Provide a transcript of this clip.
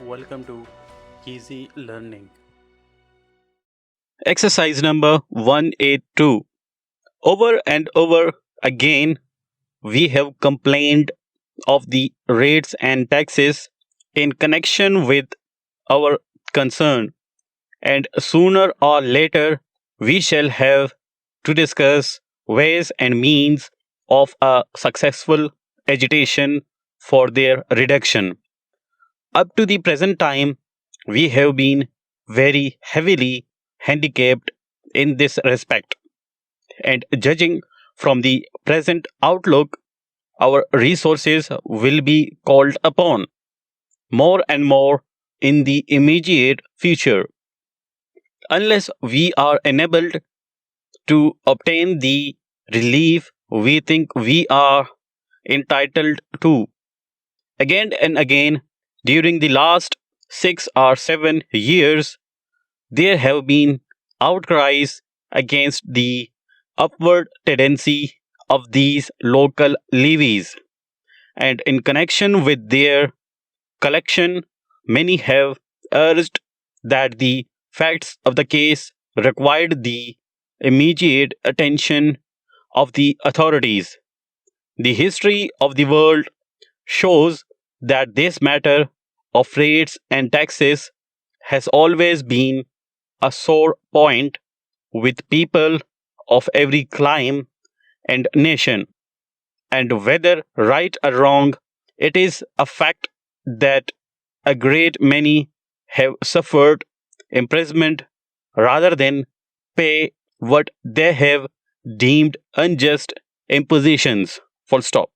Welcome to Easy Learning. Exercise number 182. Over and over again, we have complained of the rates and taxes in connection with our concern, and sooner or later, we shall have to discuss ways and means of a successful agitation for their reduction. Up to the present time, we have been very heavily handicapped in this respect, and judging from the present outlook, our resources will be called upon more and more in the immediate future unless we are enabled to obtain the relief we think we are entitled to. Again and again, during the last 6 or 7 years, there have been outcries against the upward tendency of these local levies, and in connection with their collection, many have urged that the facts of the case required the immediate attention of the authorities. The history of the world shows that this matter of rates and taxes has always been a sore point with people of every clime and nation. And whether right or wrong, it is a fact that a great many have suffered imprisonment rather than pay what they have deemed unjust impositions. Full stop.